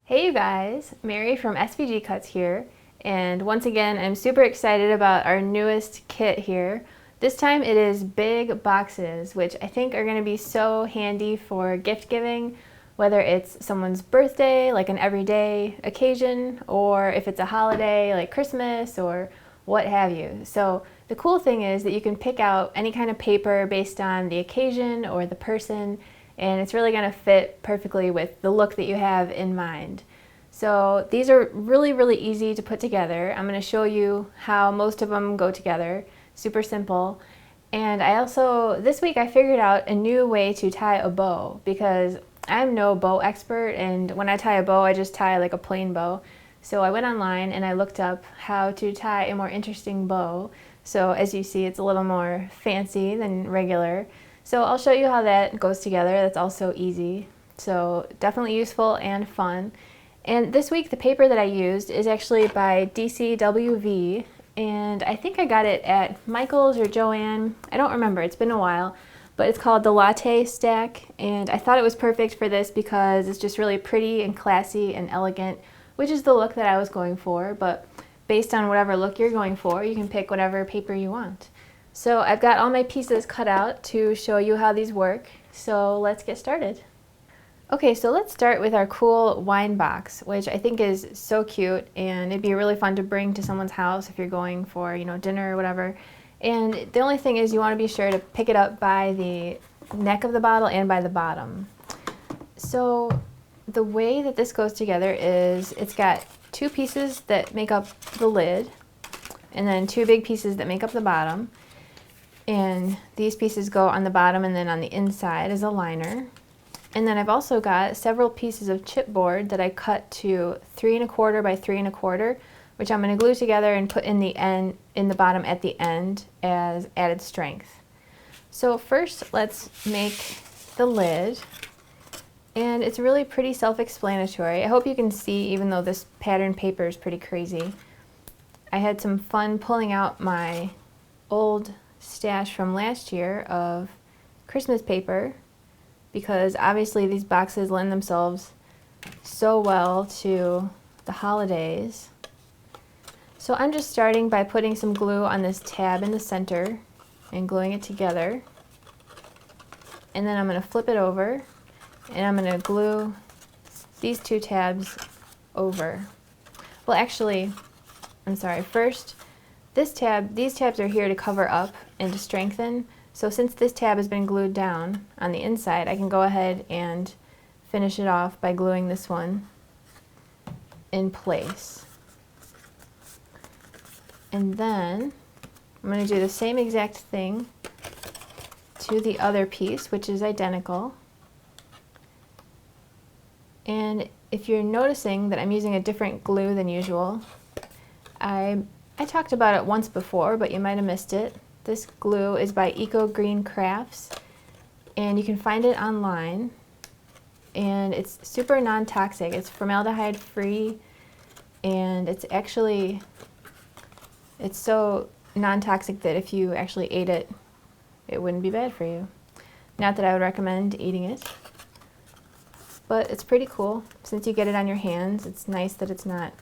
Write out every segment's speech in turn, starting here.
Hey you guys, Mary from SVG Cuts here, and once again I'm super excited about our newest kit here. This time it is big boxes, which I think are going to be so handy for gift giving, whether it's someone's birthday, like an everyday occasion, or if it's a holiday like Christmas or what have you. So the cool thing is that you can pick out any kind of paper based on the occasion or the person, and it's really going to fit perfectly with the look that you have in mind. So these are really easy to put together. I'm going to show you how most of them go together. Super simple. And this week I figured out a new way to tie a bow, because I'm no bow expert, and when I tie a bow I just tie like a plain bow. So I went online and I looked up how to tie a more interesting bow. So as you see, it's a little more fancy than regular. So I'll show you how that goes together. That's also easy. So definitely useful and fun. And this week the paper that I used is actually by DCWV, and I think I got it at Michael's or Joann. I don't remember, it's been a while, but it's called the Latte Stack, and I thought it was perfect for this because it's just really pretty and classy and elegant, which is the look that I was going for, but based on whatever look you're going for, you can pick whatever paper you want. So I've got all my pieces cut out to show you how these work, so let's get started. Okay, so let's start with our cool wine box, which I think is so cute, and it'd be really fun to bring to someone's house if you're going for, dinner or whatever. And the only thing is you want to be sure to pick it up by the neck of the bottle and by the bottom. So the way that this goes together is it's got two pieces that make up the lid, and then two big pieces that make up the bottom. And these pieces go on the bottom and then on the inside as a liner. And then I've also got several pieces of chipboard that I cut to 3 1/4 by 3 1/4, which I'm going to glue together and put in the bottom at the end as added strength. So first let's make the lid, and it's really pretty self-explanatory. I hope you can see, even though this pattern paper is pretty crazy. I had some fun pulling out my old stash from last year of Christmas paper, because obviously these boxes lend themselves so well to the holidays. So I'm just starting by putting some glue on this tab in the center and gluing it together, and then I'm going to flip it over and I'm going to glue these two tabs over. Well, actually, I'm sorry, first these tabs are here to cover up and to strengthen. So since this tab has been glued down on the inside, I can go ahead and finish it off by gluing this one in place. And then I'm going to do the same exact thing to the other piece, which is identical. And if you're noticing that I'm using a different glue than usual, I talked about it once before, but you might have missed it. This glue is by Eco Green Crafts, and you can find it online, and it's super non-toxic. It's formaldehyde free, and it's so non-toxic that if you actually ate it, it wouldn't be bad for you. Not that I would recommend eating it, but it's pretty cool. Since you get it on your hands, it's nice that it's not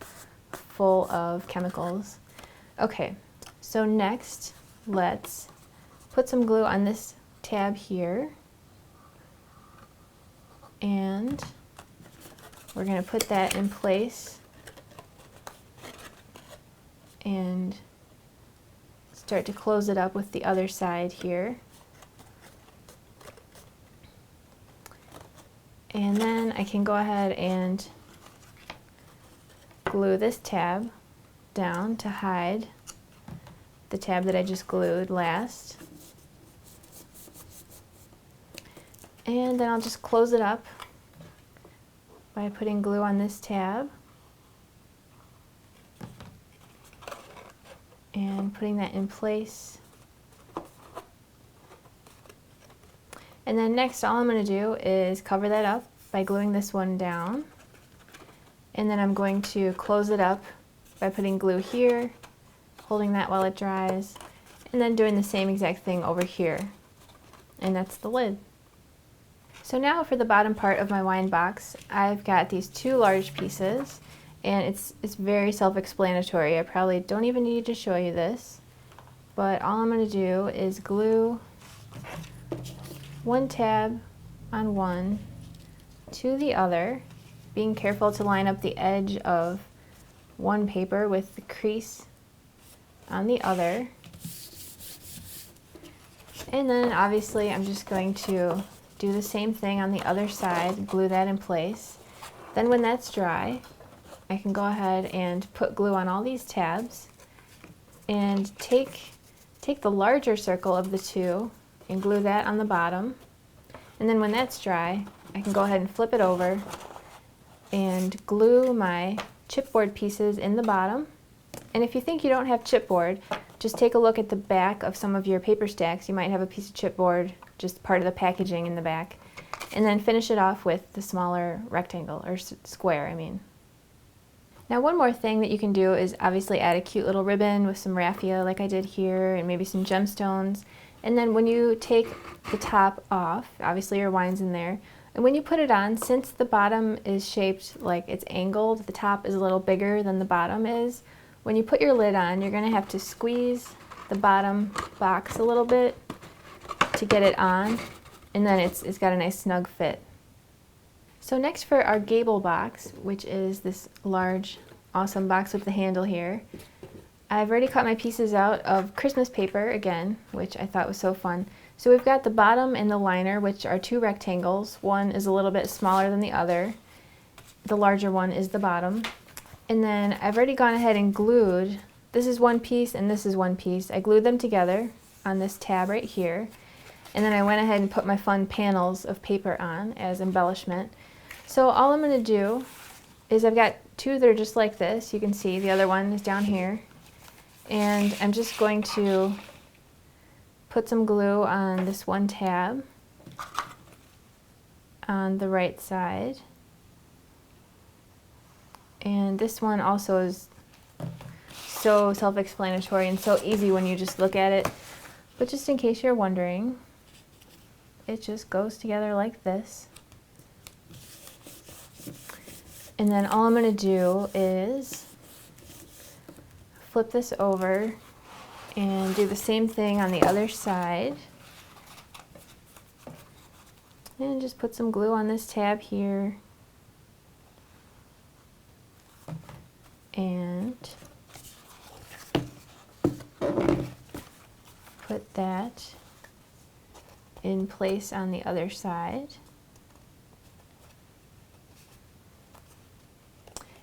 full of chemicals. Okay, so next let's put some glue on this tab here, and we're going to put that in place and start to close it up with the other side here. And then I can go ahead and glue this tab down to hide the tab that I just glued last. And then I'll just close it up by putting glue on this tab and putting that in place. And then next, all I'm going to do is cover that up by gluing this one down. And then I'm going to close it up by putting glue here, holding that while it dries, and then doing the same exact thing over here. And that's the lid. So now for the bottom part of my wine box, I've got these two large pieces, and it's very self-explanatory. I probably don't even need to show you this, but all I'm going to do is glue one tab on one to the other, being careful to line up the edge of one paper with the crease on the other. And then obviously I'm just going to do the same thing on the other side, glue that in place. Then when that's dry, I can go ahead and put glue on all these tabs and take the larger circle of the two and glue that on the bottom. And then when that's dry, I can go ahead and flip it over and glue my chipboard pieces in the bottom. And if you think you don't have chipboard, just take a look at the back of some of your paper stacks. You might have a piece of chipboard, just part of the packaging in the back. And then finish it off with the smaller rectangle, or square, I mean. Now one more thing that you can do is obviously add a cute little ribbon with some raffia like I did here, and maybe some gemstones. And then when you take the top off, obviously your wine's in there, and when you put it on, since the bottom is shaped like it's angled, the top is a little bigger than the bottom is. When you put your lid on, you're going to have to squeeze the bottom box a little bit to get it on, and then it's got a nice snug fit. So next for our Gable box, which is this large, awesome box with the handle here, I've already cut my pieces out of Christmas paper again, which I thought was so fun. So we've got the bottom and the liner, which are two rectangles. One is a little bit smaller than the other. The larger one is the bottom. And then I've already gone ahead and glued, this is one piece and this is one piece. I glued them together on this tab right here. And then I went ahead and put my fun panels of paper on as embellishment. So all I'm going to do is I've got two that are just like this. You can see the other one is down here. And I'm just going to put some glue on this one tab on the right side. And this one also is so self-explanatory and so easy when you just look at it. But just in case you're wondering, it just goes together like this. And then all I'm going to do is flip this over and do the same thing on the other side. And just put some glue on this tab here. And put that in place on the other side.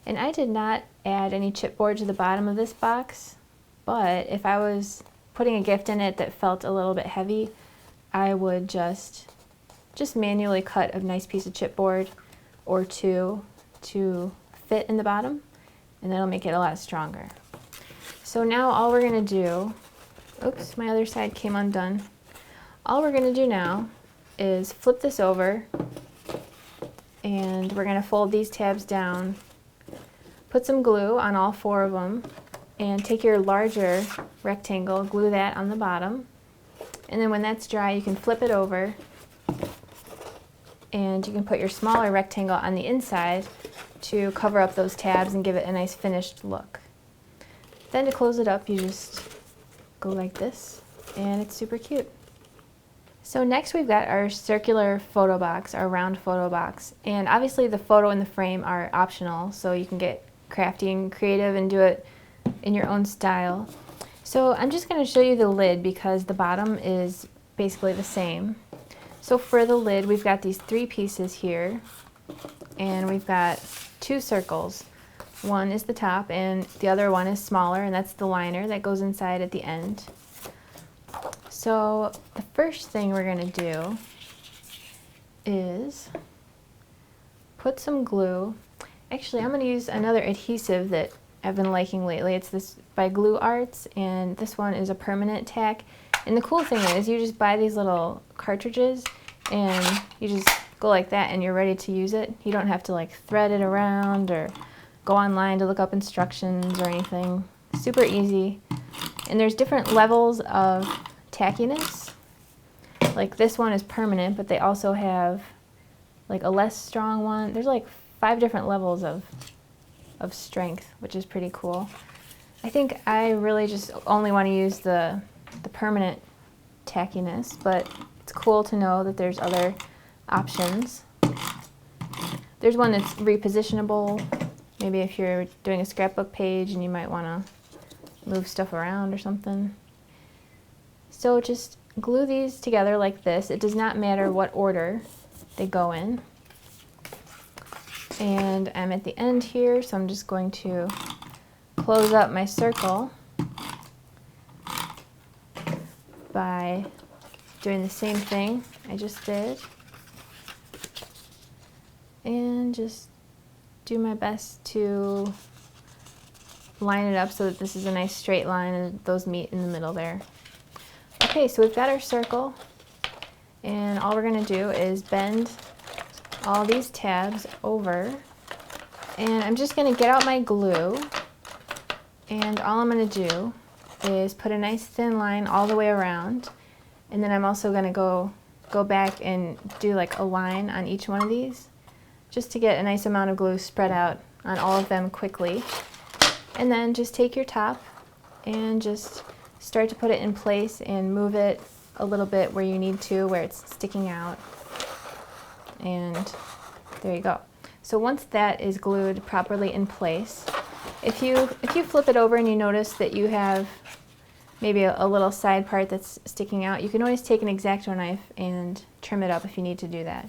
And I did not add any chipboard to the bottom of this box, but if I was putting a gift in it that felt a little bit heavy, I would just manually cut a nice piece of chipboard or two to fit in the bottom, and that'll make it a lot stronger. So now all we're going to do, oops, my other side came undone. All we're going to do now is flip this over, and we're going to fold these tabs down, put some glue on all four of them, and take your larger rectangle, glue that on the bottom, and then when that's dry you can flip it over and you can put your smaller rectangle on the inside to cover up those tabs and give it a nice finished look. Then to close it up, you just go like this, and it's super cute. So next we've got our circular photo box, our round photo box, and obviously the photo and the frame are optional, so you can get crafty and creative and do it in your own style. So I'm just going to show you the lid because the bottom is basically the same. So for the lid, we've got these three pieces here, and we've got two circles. One is the top and the other one is smaller, and that's the liner that goes inside at the end. So the first thing we're going to do is put some glue. Actually, I'm going to use another adhesive that I've been liking lately. It's this by Glue Arts, and this one is a permanent tack. And the cool thing is you just buy these little cartridges and you just go like that and you're ready to use it. You don't have to like thread it around or go online to look up instructions or anything. Super easy. And there's different levels of tackiness. Like this one is permanent, but they also have like a less strong one. There's like 5 different levels of strength, which is pretty cool. I think I really just only want to use the permanent tackiness, but it's cool to know that there's other options. There's one that's repositionable. Maybe if you're doing a scrapbook page and you might want to move stuff around or something. So just glue these together like this. It does not matter what order they go in. And I'm at the end here, so I'm just going to close up my circle by doing the same thing I just did. And just do my best to line it up so that this is a nice straight line and those meet in the middle there. Okay, so we've got our circle, and all we're going to do is bend all these tabs over, and I'm just going to get out my glue, and all I'm going to do is put a nice thin line all the way around, and then I'm also going to go back and do like a line on each one of these just to get a nice amount of glue spread out on all of them quickly. And then just take your top and just start to put it in place and move it a little bit where you need to, where it's sticking out. And there you go. So once that is glued properly in place, if you flip it over and you notice that you have maybe a little side part that's sticking out, you can always take an X-Acto knife and trim it up if you need to do that.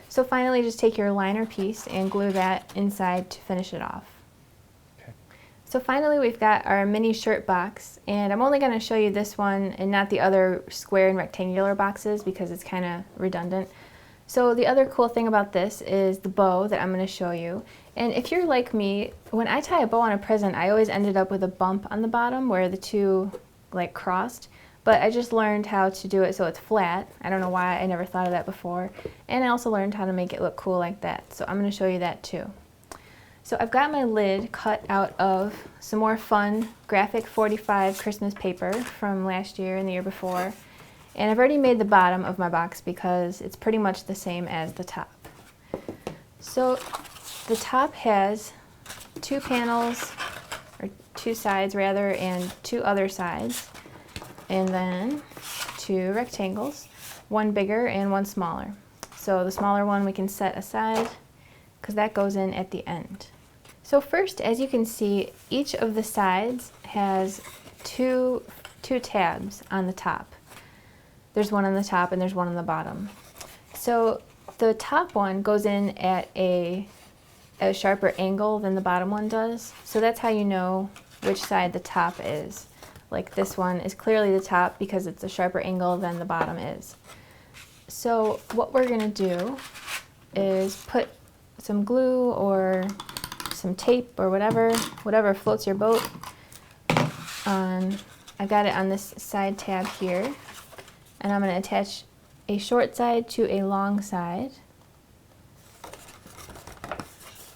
So finally, just take your liner piece and glue that inside to finish it off. Okay. So finally, we've got our mini shirt box, and I'm only going to show you this one and not the other square and rectangular boxes because it's kind of redundant. So the other cool thing about this is the bow that I'm going to show you. And if you're like me, when I tie a bow on a present, I always ended up with a bump on the bottom where the two like crossed. But I just learned how to do it so it's flat. I don't know why I never thought of that before. And I also learned how to make it look cool like that. So I'm going to show you that too. So I've got my lid cut out of some more fun graphic 45 Christmas paper from last year and the year before. And I've already made the bottom of my box because it's pretty much the same as the top. So the top has 2 panels, or 2 sides rather, and 2 other sides. And then 2 rectangles, one bigger and one smaller. So the smaller one we can set aside because that goes in at the end. So first, as you can see, each of the sides has two tabs on the top. There's one on the top and there's one on the bottom. So the top one goes in at a sharper angle than the bottom one does. So that's how you know which side the top is. Like this one is clearly the top because it's a sharper angle than the bottom is. So what we're going to do is put some glue or some tape or whatever floats your boat on. I've got it on this side tab here, and I'm going to attach a short side to a long side,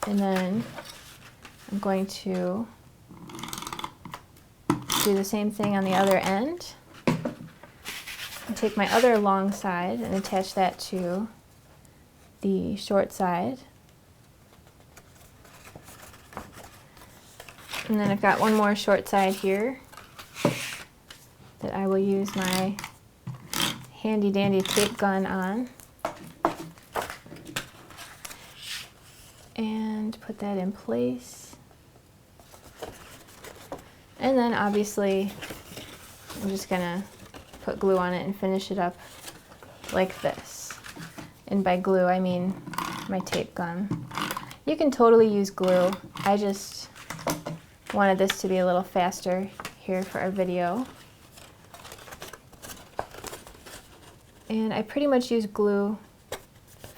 and then I'm going to do the same thing on the other end. And take my other long side and attach that to the short side. And then I've got one more short side here that I will use my handy dandy tape gun on. And put that in place. And then obviously I'm just gonna put glue on it and finish it up like this. And by glue I mean my tape gun. You can totally use glue. I just wanted this to be a little faster here for our video. And I pretty much use glue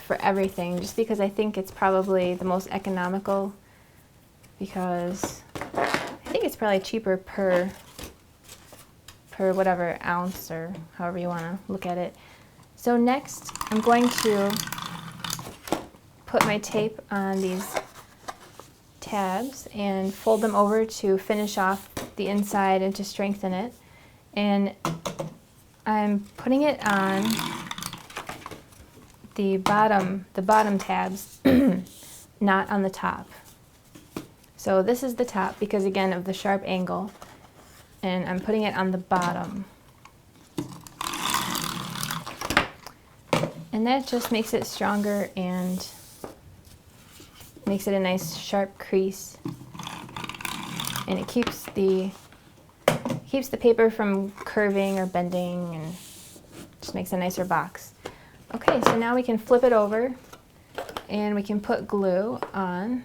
for everything just because I think it's probably the most economical, because I think it's probably cheaper per whatever ounce or however you want to look at it. So next I'm going to put my tape on these tabs and fold them over to finish off the inside and to strengthen it. And I'm putting it on the bottom tabs, not on the top. So this is the top because, again, of the sharp angle, and I'm putting it on the bottom. And that just makes it stronger and makes it a nice sharp crease. And it keeps the paper from curving or bending, and just makes a nicer box. Okay, so now we can flip it over and we can put glue on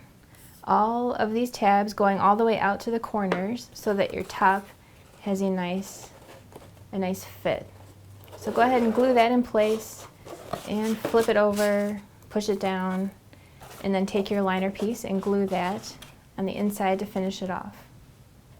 all of these tabs going all the way out to the corners so that your top has a nice fit. So go ahead and glue that in place and flip it over, push it down, and then take your liner piece and glue that on the inside to finish it off.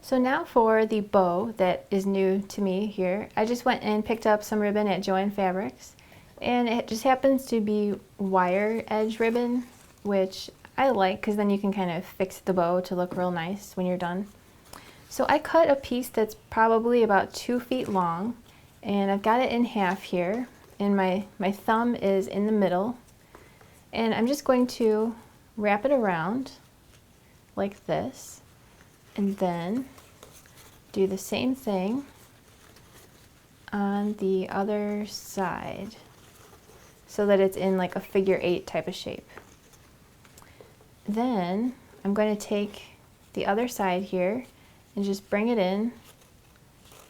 So now for the bow that is new to me here. I just went and picked up some ribbon at Joann Fabrics, and it just happens to be wire edge ribbon, which I like because then you can kind of fix the bow to look real nice when you're done. So I cut a piece that's probably about 2 feet long, and I've got it in half here, and my thumb is in the middle, and I'm just going to wrap it around like this, and then do the same thing on the other side so that it's in like a figure 8 type of shape. Then I'm going to take the other side here and just bring it in,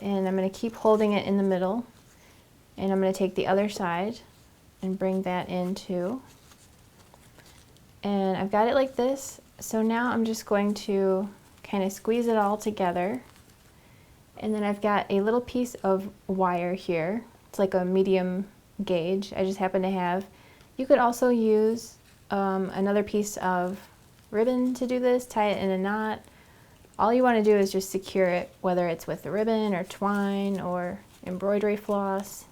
and I'm going to keep holding it in the middle, and I'm going to take the other side and bring that in too. And I've got it like this, so now I'm just going to kind of squeeze it all together, and then I've got a little piece of wire here. It's like a medium gauge I just happen to have. You could also use another piece of ribbon to do this, tie it in a knot. All you want to do is just secure it, whether it's with the ribbon or twine or embroidery floss.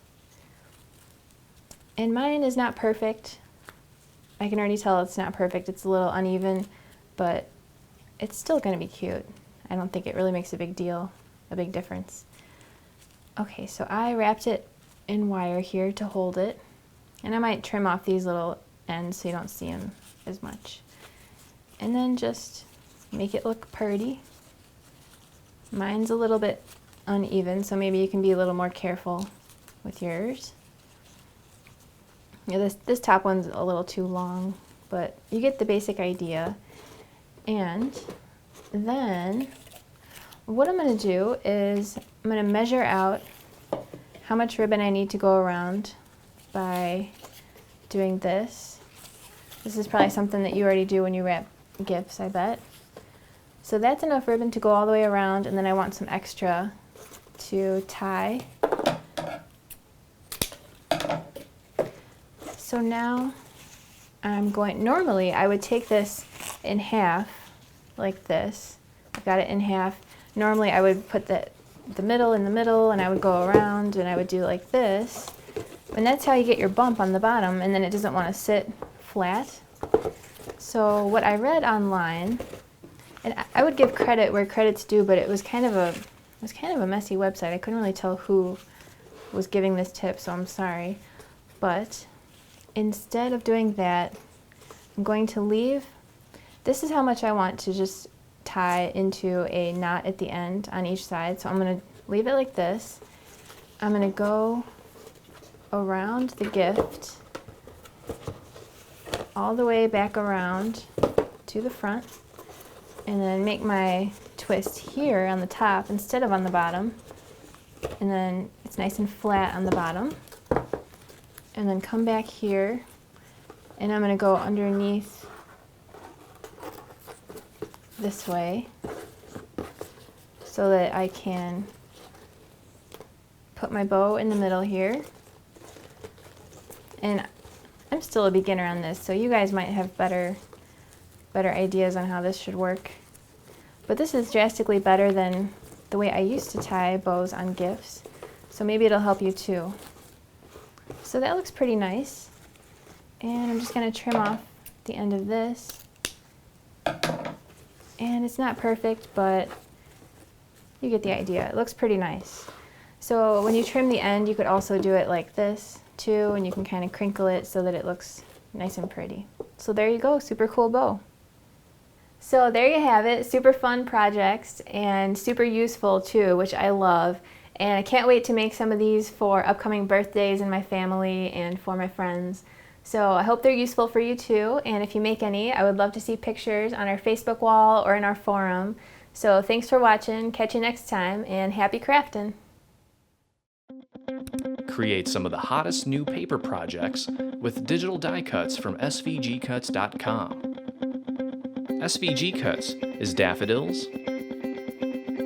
And mine is not perfect. I can already tell it's not perfect. It's a little uneven, but it's still going to be cute. I don't think it really makes a big difference. Okay, so I wrapped it in wire here to hold it, and I might trim off these little ends so you don't see them as much. And then just make it look pretty. Mine's a little bit uneven, so maybe you can be a little more careful with yours. Yeah, this top one's a little too long, but you get the basic idea. And then what I'm going to do is I'm going to measure out how much ribbon I need to go around by doing this. This is probably something that you already do when you wrap gifts, I bet. So that's enough ribbon to go all the way around, and then I want some extra to tie. So now I'm going, normally I would take this in half like this. I've got it in half. Normally I would put the middle in the middle, and I would go around and I would do like this. And that's how you get your bump on the bottom, and then it doesn't want to sit flat. So what I read online, and I would give credit where credit's due, but it was kind of a messy website. I couldn't really tell who was giving this tip, so I'm sorry. But instead of doing that, I'm going to leave, this is how much I want to just tie into a knot at the end on each side. So I'm going to leave it like this. I'm going to go around the gift all the way back around to the front, and then make my twist here on the top instead of on the bottom, and then it's nice and flat on the bottom, and then come back here, and I'm going to go underneath this way so that I can put my bow in the middle here. And I'm still a beginner on this, so you guys might have better ideas on how this should work. But this is drastically better than the way I used to tie bows on gifts, so maybe it'll help you too. So that looks pretty nice. And I'm just going to trim off the end of this. And it's not perfect, but you get the idea. It looks pretty nice. So when you trim the end, you could also do it like this, too, and you can kind of crinkle it so that it looks nice and pretty. So there you go, super cool bow. So there you have it, super fun projects and super useful too, which I love. And I can't wait to make some of these for upcoming birthdays in my family and for my friends. So I hope they're useful for you too, and if you make any, I would love to see pictures on our Facebook wall or in our forum. So thanks for watching, catch you next time, and happy crafting! Create some of the hottest new paper projects with digital die cuts from svgcuts.com. SVG Cuts is daffodils,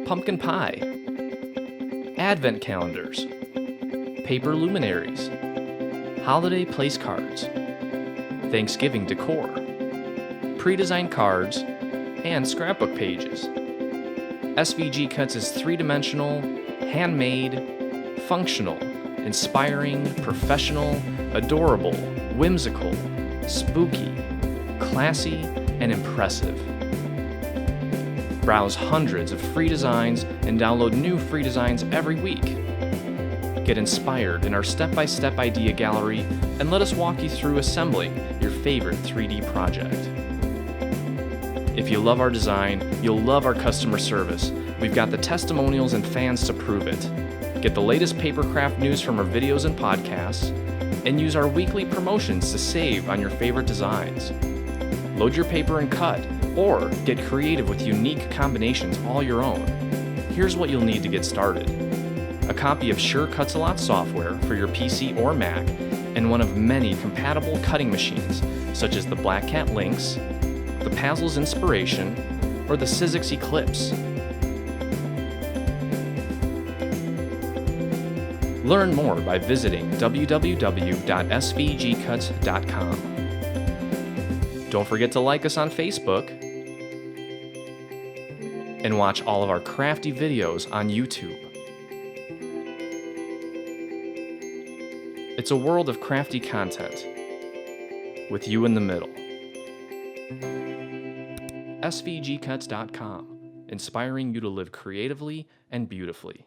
pumpkin pie, advent calendars, paper luminaries, holiday place cards, Thanksgiving decor, pre-designed cards, and scrapbook pages. SVG Cuts is three-dimensional, handmade, functional, inspiring, professional, adorable, whimsical, spooky, classy, and impressive. Browse hundreds of free designs and download new free designs every week. Get inspired in our step-by-step idea gallery and let us walk you through assembling your favorite 3D project. If you love our design, you'll love our customer service. We've got the testimonials and fans to prove it. Get the latest papercraft news from our videos and podcasts, and use our weekly promotions to save on your favorite designs. Load your paper and cut, or get creative with unique combinations all your own. Here's what you'll need to get started: a copy of Sure Cuts A Lot software for your PC or Mac, and one of many compatible cutting machines, such as the Black Cat Lynx, the Pazzles Inspiration, or the Sizzix Eclipse. Learn more by visiting www.svgcuts.com. Don't forget to like us on Facebook, and watch all of our crafty videos on YouTube. It's a world of crafty content, with you in the middle. svgcuts.com, inspiring you to live creatively and beautifully.